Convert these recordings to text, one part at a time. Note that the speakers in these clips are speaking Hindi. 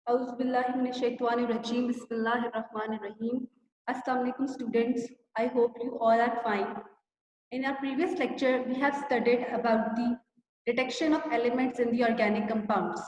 Auzubillahiminash-shaytanir-rajim. Bismillahir-rahmanir-rahim. Assalamu alaikum students. I hope you all are fine. In our previous lecture, we have studied about the detection of elements in the organic compounds.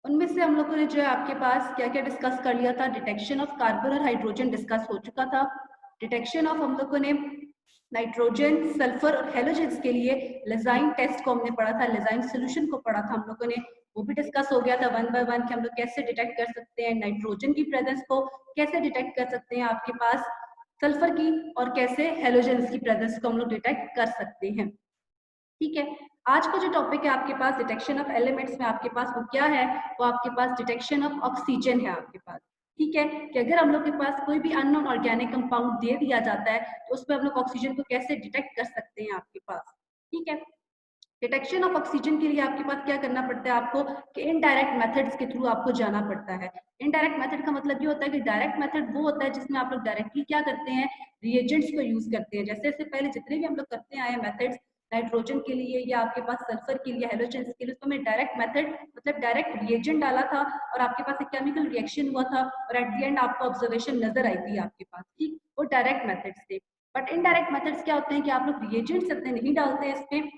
उनमें से हम लोगों ने जो है आपके पास क्या क्या डिस्कस कर लिया था। डिटेक्शन ऑफ कार्बन और हाइड्रोजन डिस्कस हो चुका था। डिटेक्शन ऑफ हम लोगों ने नाइट्रोजन, सल्फर और हेलोजेंस के लिए लेजाइन टेस्ट को हमने पढ़ा था, लेजाइन सोल्यूशन को पढ़ा था हम लोगों ने, वो भी डिस्कस हो गया था वन बाय वन कि हम लोग कैसे डिटेक्ट कर सकते हैं नाइट्रोजन की प्रेजेंस को, कैसे डिटेक्ट कर सकते हैं आपके पास सल्फर की, और कैसे हेलोजेंस की प्रेजेंस को हम लोग डिटेक्ट कर सकते हैं। ठीक है, आज का जो टॉपिक है आपके पास डिटेक्शन ऑफ एलिमेंट्स में आपके पास वो क्या है, वो आपके पास डिटेक्शन ऑफ ऑक्सीजन है आपके पास। ठीक है, कि अगर हम लोग के पास कोई भी अननोन ऑर्गेनिक कंपाउंड दे दिया जाता है तो उसमें हम लोग ऑक्सीजन को कैसे डिटेक्ट कर सकते हैं आपके पास। ठीक है, डिटेक्शन ऑफ ऑक्सीजन के लिए आपके पास क्या करना पड़ता है आपको कि इनडायरेक्ट मेथड्स के थ्रू आपको जाना पड़ता है। इनडायरेक्ट मेथड का मतलब ये होता है कि डायरेक्ट मेथड वो होता है जिसमें आप लोग डायरेक्टली क्या करते हैं, रिएजेंट्स को यूज करते हैं। जैसे इससे पहले जितने भी हम लोग करते आए मेथड्स नाइट्रोजन के लिए या आपके पास सल्फर के लिए, हेलोजेंस के लिए, तो हमने डायरेक्ट मेथड मतलब डायरेक्ट रिएजेंट डाला था और आपके पास एक केमिकल रिएक्शन हुआ था और एट द एंड आपको ऑब्जर्वेशन नजर आई थी आपके पास। ठीक, वो डायरेक्ट मेथड्स थे। बट इनडायरेक्ट मेथड्स क्या होते हैं कि आप लोग रिएजेंट्स अपने नहीं डालते हैं इसमें,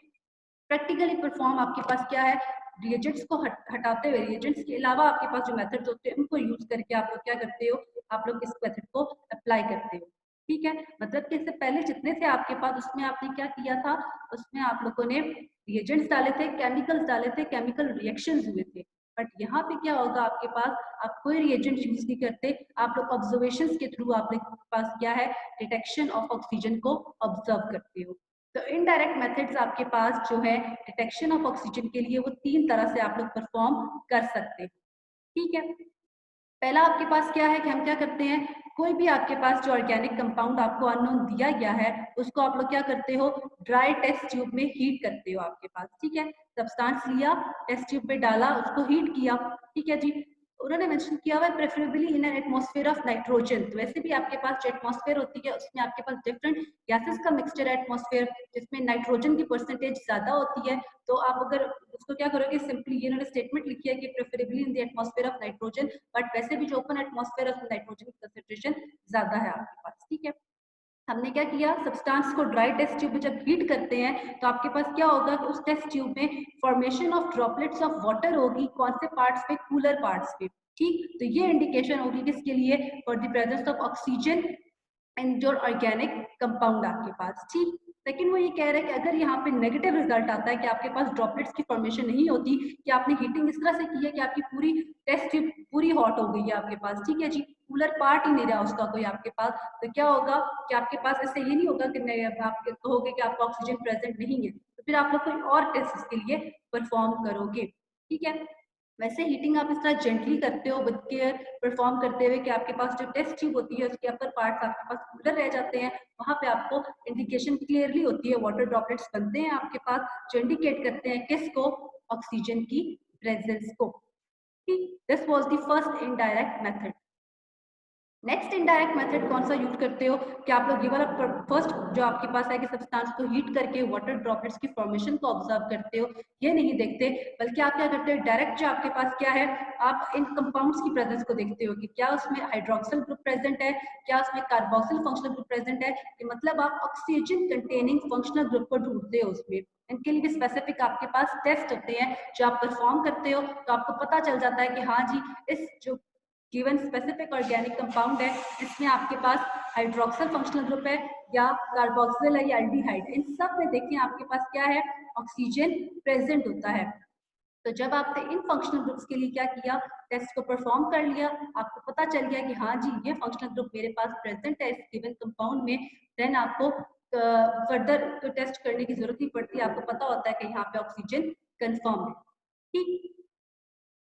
प्रैक्टिकली परफॉर्म आपके पास क्या है, रिएजेंट्स को हटाते हुए, रिएजेंट्स के अलावा आपके पास जो मेथड्स होते हैं उनको यूज करके आप लोग क्या करते हो, आप लोग इस मेथड को अप्लाई करते हो। ठीक है, मतलब कि इससे पहले जितने थे आपके पास उसमें आपने क्या किया था, उसमें आप लोगों ने रिएजेंट्स डाले थे, केमिकल्स डाले थे, केमिकल रिएक्शंस हुए थे। बट यहाँ पे क्या होगा आपके पास, आप कोई रिएजेंट यूज नहीं करते, आप लोग ऑब्जर्वेशंस के थ्रू आप लोग के पास क्या है, डिटेक्शन ऑफ ऑक्सीजन को ऑब्जर्व करते हो। तो इनडायरेक्ट मेथड्स आपके पास जो है डिटेक्शन ऑफ ऑक्सीजन के लिए वो तीन तरह से आप लोग परफॉर्म कर सकते हैं। ठीक है, पहला आपके पास क्या है कि हम क्या करते हैं, कोई भी आपके पास जो ऑर्गेनिक कंपाउंड आपको अननोन दिया गया है उसको आप लोग क्या करते हो, ड्राई टेस्ट ट्यूब में हीट करते हो आपके पास। ठीक है, सब्सटेंस लिया, टेस्ट ट्यूब में डाला, उसको हीट किया। ठीक है जी, उन्होंने मेंशन किया हुआ है preferably in an atmosphere of nitrogen. तो वैसे भी आपके पास जो एटमॉस्फेयर होती है उसमें आपके पास डिफरेंट गैसेस का मिक्सचर है एटमॉस्फेयर, जिसमें नाइट्रोजन की परसेंटेज ज्यादा होती है। तो आप अगर उसको क्या करोगे, सिंपली ये उन्होंने स्टेटमेंट लिखी है कि preferably in the atmosphere of nitrogen, but वैसे भी जो ओपन एटमॉस्फेयर है नाइट्रोजन की कंसेंट्रेशन ज्यादा है आपके पास। ठीक है, हमने क्या किया, सब्सटेंस को ड्राई टेस्ट ट्यूब में जब हीट करते हैं तो आपके पास क्या होगा कि उस टेस्ट ट्यूब में formation of droplets of water होगी। कौन से पार्ट्स पे, कूलर पार्ट्स पे। ठीक, तो ये इंडिकेशन होगी किसके लिए, for the presence of oxygen and your organic compound आपके पास। ठीक, लेकिन वो ये कह रहे हैं कि अगर यहाँ पे नेगेटिव रिजल्ट आता है कि आपके पास ड्रॉपलेट्स की फॉर्मेशन नहीं होती, कि आपने हीटिंग इस तरह से की है कि आपकी पूरी टेस्ट ट्यूब पूरी हॉट हो गई है आपके पास। ठीक है जी, कूलर पार्ट ही नहीं रहा उसका कोई आपके पास, तो क्या होगा कि आपके पास ऐसे ये नहीं होगा कि आप कहोगे कि आपका ऑक्सीजन प्रेजेंट नहीं है, तो फिर आप लोग कोई और टेस्ट इसके लिए परफॉर्म करोगे। ठीक है, वैसे हीटिंग आप इस तरह जेंटली करते हो विद केयर परफॉर्म करते हुए कि आपके पास जो टेस्ट ट्यूब होती है उसके अपर पार्ट्स आपके पास कूलर रह जाते हैं, वहां पे आपको इंडिकेशन क्लियरली होती है, वाटर ड्रॉपलेट्स बनते हैं आपके पास जो इंडिकेट करते हैं किसको, ऑक्सीजन की प्रेजेंस को। This was the first indirect method. Next indirect method कौन सा यूज करते हो कि आप लोग ये वाला फर्स्ट जो आपके पास है कि सब्सटेंस को हीट करके वाटर ड्रॉपलेट्स की फॉर्मेशन को ऑब्जर्व करते हो, ये नहीं देखते, बल्कि आप क्या करते हो, डायरेक्ट जो आपके पास क्या है, आप इन कंपाउंड्स की प्रेजेंस को देखते हो कि क्या उसमें हाइड्रोक्सिल ग्रुप प्रेजेंट है, क्या उसमें कार्बोक्सिल फंक्शनल ग्रुप प्रेजेंट है, कि मतलब आप ऑक्सीजन कंटेनिंग फंक्शनल ग्रुप को ढूंढते हो उसमें। इनके लिए भी स्पेसिफिक आपके पास टेस्ट होते हैं जो आप परफॉर्म करते हो, तो आपको पता चल जाता है कि हाँ जी, इस जो गिवन स्पेसिफिक ऑर्गेनिक कंपाउंड है इसमें आपके पास हाइड्रोक्सिल फंक्शनल ग्रुप है या कार्बोक्सिल है या एल्डिहाइड, इन सब में देखिए आपके पास क्या है, ऑक्सीजन प्रेजेंट होता है। तो जब आपने इन फंक्शनल ग्रुप्स के लिए क्या किया, टेस्ट को परफॉर्म कर लिया, आपको पता चल गया कि हाँ जी ये फंक्शनल ग्रुप मेरे पास प्रेजेंट है इस गिवन कंपाउंड में, देन आपको फर्दर टेस्ट करने की जरूरत नहीं पड़ती, आपको पता होता है कि यहाँ पे ऑक्सीजन कंफर्म है। ठीक,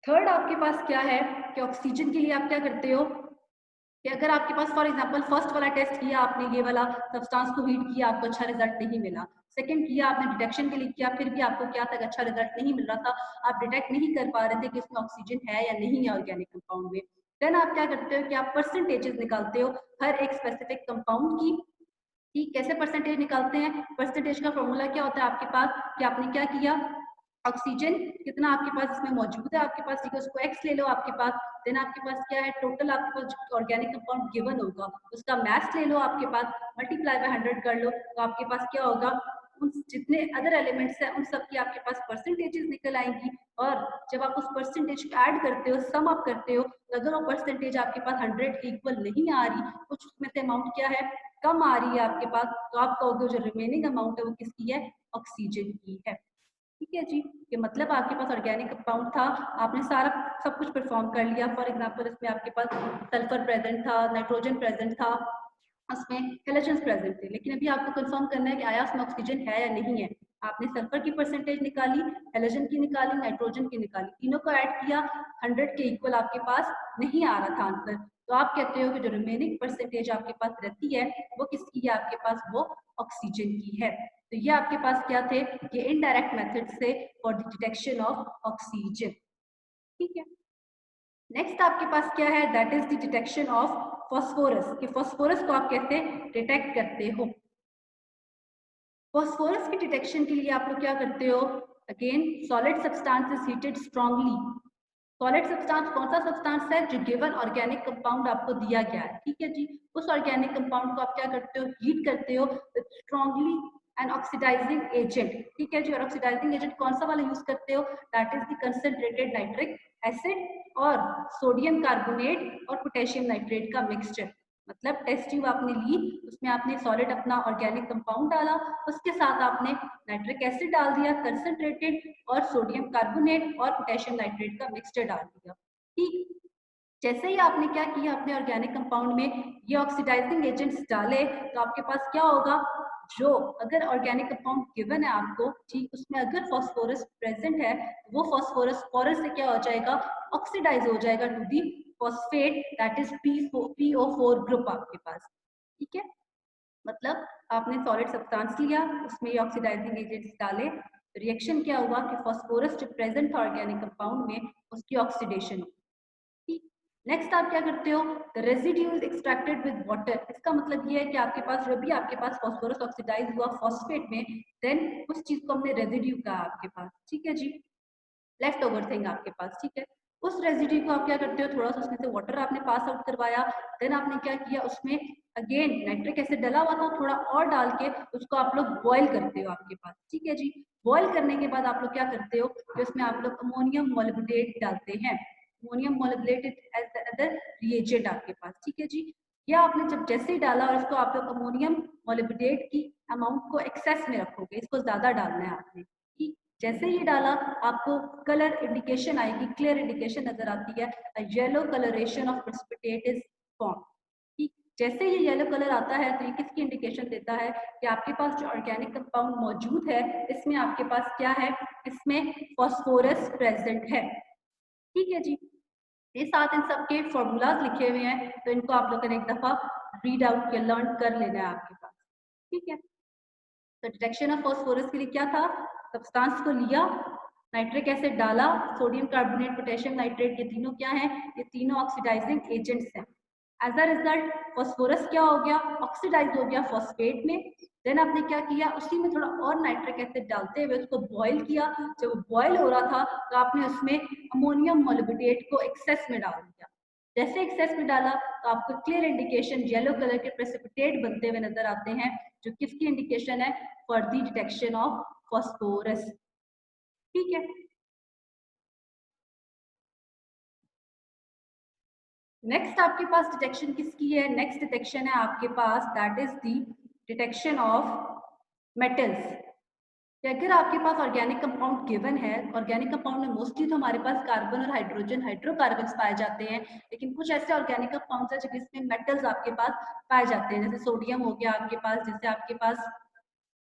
थर्ड आपके पास क्या है कि ऑक्सीजन के लिए आप क्या करते हो कि अगर आपके पास फॉर एग्जांपल फर्स्ट वाला टेस्ट किया आपने, ये वाला सब्सटेंस को हीट किया, आपको अच्छा रिजल्ट नहीं मिला, सेकंड किया आपने डिटेक्शन के लिए किया, फिर भी आपको क्या था, अच्छा रिजल्ट नहीं मिल रहा था, आप डिटेक्ट नहीं कर पा रहे थे कि इसमें ऑक्सीजन है या नहीं है ऑर्गेनिक कंपाउंड में, देन आप क्या करते हो कि आप परसेंटेजेस निकालते हो हर एक स्पेसिफिक कंपाउंड की। ठीक, कैसे परसेंटेज निकालते हैं, परसेंटेज का फॉर्मूला क्या होता है आपके पास कि आपने क्या किया, ऑक्सीजन कितना आपके पास इसमें मौजूद है आपके पास, ठीक है, उसको x ले लो आपके पास। देन आपके पास क्या है, टोटल आपके पास जो ऑर्गेनिक कंपाउंड गिवन होगा उसका मास ले लो आपके पास, मल्टीप्लाई बाय 100 कर लो, तो आपके पास क्या होगा, उन जितने अदर एलिमेंट्स हैं उन सब की आपके पास परसेंटेजेस निकल आएंगी। और जब आप उस परसेंटेज को ऐड करते हो, सम अप करते हो, तो अगर वो परसेंटेज आपके पास 100 इक्वल नहीं आ रही, कुछ उसमें से अमाउंट क्या है, कम आ रही है आपके पास, तो आप कहोगे जो रिमेनिंग अमाउंट है वो किसकी है, ऑक्सीजन की है। ठीक है जी, ये मतलब आपके पास ऑर्गेनिक कंपाउंड था, आपने सारा सब कुछ परफॉर्म कर लिया। फॉर एग्जांपल इसमें आपके पास सल्फर प्रेजेंट था, नाइट्रोजन प्रेजेंट था, उसमें हेलोजन्स प्रेजेंट थे, लेकिन अभी आपको कंफर्म करना है कि आया उसमें ऑक्सीजन है या नहीं है। आपने सल्फर की परसेंटेज निकाली, हेलोजन की निकाली, नाइट्रोजन की निकाली, तीनों को ऐड किया, 100 के इक्वल आपके पास नहीं आ रहा था आंसर, तो आप कहते हो कि जो रिमेनिंग परसेंटेज आपके पास रहती है वो किसकी है आपके पास, वो ऑक्सीजन की है। तो ये आपके पास क्या थे, ये इनडायरेक्ट मेथड से for the detection of oxygen. ठीक है, नेक्स्ट आपके पास क्या है, that is the detection of phosphorus, कि फॉस्फोरस को आप कैसे डिटेक्ट करते हो। फॉस्फोरस की डिटेक्शन के लिए आप लोग क्या करते हो, again solid substance is heated strongly. Solid substance कौन सा सब्सटेंस है, जो गिवन ऑर्गेनिक कंपाउंड आपको दिया गया है, ठीक है जी, उस ऑर्गेनिक कंपाउंड को आप क्या करते हो, हीट करते हो with strongly and oxidising agent. ठीक है जी, और ऑक्सीडाइजिंग एजेंट कौन सा वाला यूज करते हो, that is the concentrated nitric acid और सोडियम कार्बोनेट और पोटेशियम नाइट्रेट का मिक्सचर। मतलब टेस्ट ट्यूब आपने ली, उसमें आपने सॉलिड अपना ऑर्गेनिक कंपाउंड डाला, उसके साथ आपने नाइट्रिक एसिड डाल दिया कंसंट्रेटेड, और सोडियम कार्बोनेट और पोटेशियम नाइट्रेट का मिक्सचर डाल दिया। ठीक, जैसे ही आपने क्या किया, अपने ऑर्गेनिक कंपाउंड में ये ऑक्सीडाइजिंग एजेंट्स डाले, तो आपके पास क्या होगा, जो अगर ऑर्गेनिक कंपाउंड गिवन है आपको, ठीक, उसमें अगर फॉस्फोरस प्रेजेंट है, वो फॉस्फोरस फॉरस से क्या हो जाएगा, ऑक्सीडाइज हो जाएगा to the phosphate, that is PO4 group आपके पास। ठीक है, मतलब आपने सॉलिड सब्सटेंस लिया, उसमें ये ऑक्सीडाइजिंग एजेंट्स डाले, रिएक्शन क्या हुआ कि फॉस्फोरस जो प्रेजेंट था ऑर्गेनिक कंपाउंड में, उसकी ऑक्सीडेशन। नेक्स्ट आप क्या करते हो, the residue is extracted with water. इसका मतलब ये है कि आपके पास जब भी आपके पास फॉस्फोरस ऑक्सीडाइज हुआ फॉस्फेट में, देन उस चीज को हमने रेजिड्यू कहा आपके पास। ठीक है जी, लेफ्ट ओवर थिंग आपके पास। ठीक है, उस रेजिड्यू को आप क्या करते हो, थोड़ा सा उसमें से वाटर आपने पास आउट करवाया, देन आपने क्या किया, उसमें अगेन नाइट्रिक एसिड डला हुआ था, थोड़ा और डाल के उसको आप लोग बॉयल करते हो आपके पास। ठीक है जी, बॉयल करने के बाद आप लोग क्या करते हो कि उसमें आप लोग अमोनियम मोलिब्डेट डालते हैं, ammonium molybdate as other reagent आपके पास। ठीक है जी, या आपने जब जैसे ही डाला और इसको आप लोग अमोनियम मोलिब्डेट की अमाउंट को एक्सेस में रखोगे, इसको ज्यादा डालना है आपने। ठीक, जैसे ही डाला आपको कलर इंडिकेशन आएगी, क्लियर इंडिकेशन नजर आती है, yellow colouration of precipitate is form. ठीक, जैसे ये येलो कलर आता है तो ये किसकी इंडिकेशन देता है कि आपके पास जो ऑर्गेनिक कंपाउंड मौजूद है, इसमें आपके पास क्या है, इसमें फॉस्फोरस प्रेजेंट है। ठीक है जी, ये साथ इन सबके फॉर्मूलाज लिखे हुए हैं, तो इनको आप लोगों ने एक दफा रीड आउट या लर्न कर लेना है आपके पास। ठीक है, तो डिटेक्शन ऑफ फॉस्फोरस के लिए क्या था, सब्सटेंस को लिया, नाइट्रिक एसिड डाला, सोडियम कार्बोनेट, पोटेशियम नाइट्रेट, ये तीनों क्या है, ये तीनों ऑक्सीडाइजिंग एजेंट्स हैं। एज अ रिजल्ट फॉस्फोरस क्या हो गया, ऑक्सीडाइज हो गया फॉस्फेट में। देन आपने क्या किया, उसी में थोड़ा और नाइट्रिक एसिड डालते हुए उसको बॉईल किया, जब बॉईल हो रहा था तो आपने उसमें अमोनियम मोलिब्डेट को एक्सेस में डाल दिया। जैसे एक्सेस में डाला तो आपको क्लियर इंडिकेशन येलो कलर के प्रेसिपिटेट बनते हुए नजर आते हैं, जो किसकी इंडिकेशन है, for the detection of phosphorus. ठीक है, नेक्स्ट आपके पास डिटेक्शन किसकी है, नेक्स्ट डिटेक्शन है आपके पास, that is the detection of metals. कि अगर आपके पास ऑर्गेनिक कंपाउंड गिवन है, ऑर्गेनिक कंपाउंड में मोस्टली तो हमारे पास कार्बन और हाइड्रोजन, हाइड्रोकार्बन पाए जाते हैं, लेकिन कुछ ऐसे ऑर्गेनिक कंपाउंड है जिसमें मेटल्स आपके पास पाए जाते हैं, जैसे सोडियम हो गया आपके पास, जैसे आपके पास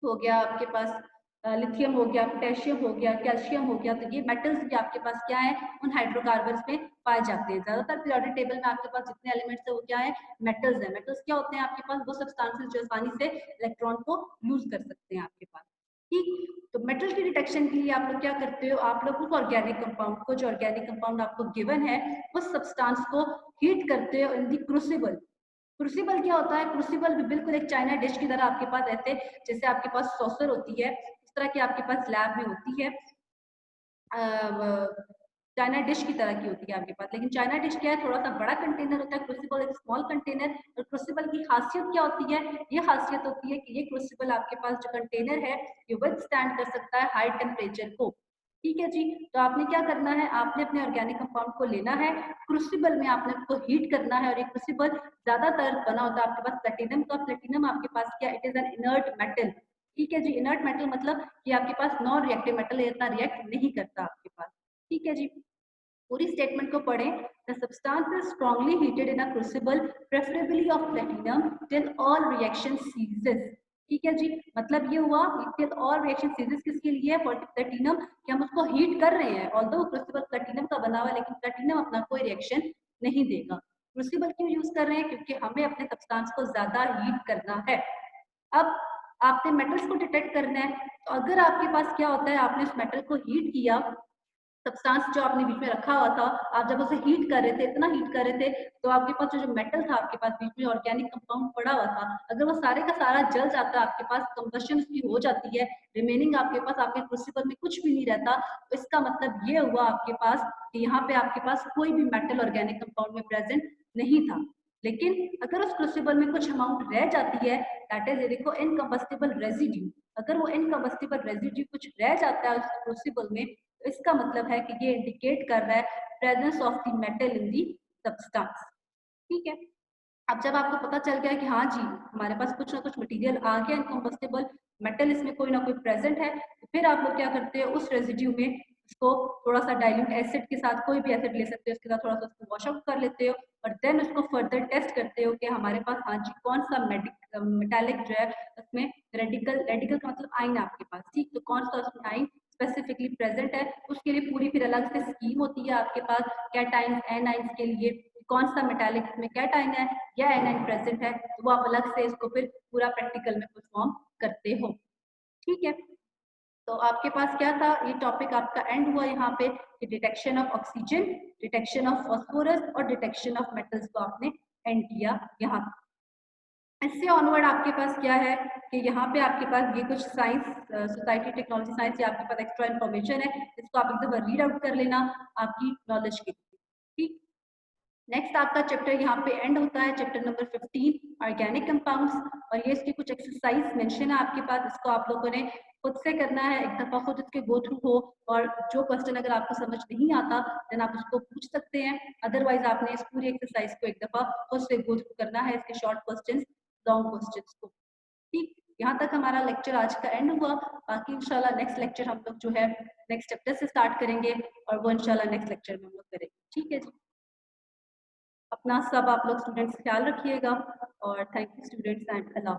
हो गया आपके पास लिथियम हो गया, पोटेशियम हो गया, कैल्शियम हो गया, तो ये मेटल्स भी आपके पास क्या है, उन हाइड्रोकार्बन्स में पाए जाते हैं। ज्यादातर पीरियोडिक टेबल में आपके पास जितने एलिमेंट्स है वो क्या है, मेटल्स है। मेटल्स क्या होते हैं आपके पास, वो सब्सटेंसेस जो आसानी से इलेक्ट्रॉन को लूज कर सकते हैं आपके पास। ठीक, तो मेटल की डिटेक्शन के लिए आप लोग क्या करते हो, आप लोग उस ऑर्गेनिक कंपाउंड को, जो ऑर्गेनिक कंपाउंड आपको गिवन है, उस सब्सटेंस को हीट करते हो इन दी क्रूसिबल। क्रूसिबल क्या होता है, क्रूसिबल भी बिल्कुल एक चाइना डिश की तरह आपके पास ऐसे, जैसे आपके पास सॉसर होती है, इस तरह की आपके पास लैब में होती है। चाइना डिश की तरह की होती है आपके पास। लेकिन चाइना डिश क्या है, थोड़ा सा बड़ा कंटेनर होता है, क्रूसिबल एक स्मॉल कंटेनर। और क्रूसिबल की खासियत क्या होती है, ये खासियत होती है कि ये क्रूसिबल आपके पास जो कंटेनर है ये विथस्टैंड कर सकता है हाई टेम्परेचर को। ठीक है जी। तो आपने क्या करना है, आपने अपने ऑर्गेनिक कंपाउंड को लेना है, क्रूसिबल में आपने उसको हीट करना है। और ये क्रूसिबल ज्यादातर बना होता है आपके पास प्लेटिनम का। प्लेटिनम आपके पास क्या, it is an inert metal. ठीक है जी। इनर्ट मेटल मतलब कि आपके पास नॉन रिएक्टिव मेटल है, इतना रिएक्ट नहीं करता आपके पास। ठीक है जी। पूरी स्टेटमेंट को पढ़ें। The substance is strongly heated in a crucible preferably of platinum till all reaction ceases. ठीक है जी। मतलब ये हुआ टिल ऑल रिएक्शन सीजेस किसके लिए है, फॉर प्लेटिनम, कि हम उसको हीट कर रहे हैं। ऑल्दो क्रूसिबल प्लेटिनम का बना हुआ है लेकिन प्लेटिनम अपना कोई रिएक्शन नहीं देगा। क्रूसिबल क्यों यूज कर रहे हैं, क्योंकि हमें अपने सब्सटेंस को ज्यादा हीट करना है। अब आपने मेटल्स को डिटेक्ट करना है, तो अगर आपके पास क्या होता है, आपने उस मेटल को हीट किया, सब्सटेंस जो आपने बीच में रखा हुआ था, आप जब उसे हीट कर रहे थे, इतना हीट कर रहे थे, तो आपके पास जो मेटल था आपके पास बीच में ऑर्गेनिक कंपाउंड पड़ा हुआ था, अगर वो सारे का सारा जल जाता, आपके पास कंबशन उसकी हो जाती है, रिमेनिंग आपके पास आपके क्रूसिबल में कुछ भी नहीं रहता, तो इसका मतलब ये हुआ आपके पास कि यहाँ पे आपके पास कोई भी मेटल ऑर्गेनिक कंपाउंड में प्रेजेंट नहीं था। लेकिन अगर उस क्रूसिबल में कुछ अमाउंट रह जाती है, दैट इज, ये देखो, इनकम्बस्टिबल रेजिड्यू। अगर वो इनकम्बस्टिबल रेजिड्यू कुछ रह जाता है उस क्रूसिबल में, तो इसका मतलब है कि ये इंडिकेट कर रहा है presence of the metal in the substance. ठीक है। अब जब आपको पता चल गया कि हाँ जी हमारे पास कुछ ना कुछ मटेरियल आ गया इनकम्बस्टिबल मेटल, इसमें कोई ना कोई प्रेजेंट है, तो फिर आप लोग क्या करते हो, उस रेजिड्यू में उसको थोड़ा सा डाइल्यूट एसिड के साथ, कोई भी एसिड ले सकते हो, उसके साथ थोड़ा सा उसको वॉश आउट कर लेते हो, और देन उसको फर्दर टेस्ट करते हो कि हमारे पास हाँ जी कौन सा मेटालिक जो है उसमें रेडिकल, रेडिकल का मतलब आइन आपके पास, ठीक, तो कौन सा उसमें आइन स्पेसिफिकली प्रेजेंट है। उसके लिए पूरी फिर अलग से स्कीम होती है आपके पास, कैटाइंस एनाइंस के लिए, कौन सा मेटालिक में कैटाइन है या एनाइन प्रेजेंट है, तो वो आप अलग से इसको फिर पूरा प्रैक्टिकल में परफॉर्म करते हो। ठीक है। तो आपके पास क्या था, ये टॉपिक आपका एंड हुआ यहाँ पे कि detection of oxygen, detection of phosphorus और डिटेक्शन ऑफ मेटल्स को आपने एंड किया यहाँ। इससे ऑनवर्ड आपके पास क्या है कि यहाँ पे आपके पास ये कुछ साइंस, सोसाइटी टेक्नोलॉजी साइंस, या आपके पास एक्स्ट्रा इन्फॉर्मेशन है, इसको आप एकदम रीड आउट कर लेना आपकी नॉलेज के लिए। ठीक। नेक्स्ट आपका चैप्टर यहाँ पे एंड होता है, चैप्टर नंबर 15 ऑर्गेनिक कंपाउंड्स। और ये इसकी कुछ एक्सरसाइज मेंशन है आपके पास, इसको आप लोगों ने खुद से करना है, एक दफा खुद इसके गो थ्रू हो, और जो क्वेश्चन अगर आपको समझ नहीं आता देन आप उसको पूछ सकते हैं, अदरवाइज आपने इस पूरी एक्सरसाइज को एक दफा खुद से गो थ्रू करना है, इसके शॉर्ट क्वेश्चन, लॉन्ग क्वेश्चन को। ठीक। यहाँ तक हमारा लेक्चर आज का एंड हुआ। बाकी इंशाल्लाह नेक्स्ट लेक्चर हम लोग जो है नेक्स्ट चैप्टर से स्टार्ट करेंगे, और वो इंशाल्लाह नेक्स्ट लेक्चर में हम लोग करेंगे। ठीक है जी। अपना सब आप लोग स्टूडेंट्स ख्याल रखिएगा, और thank you students and Allah.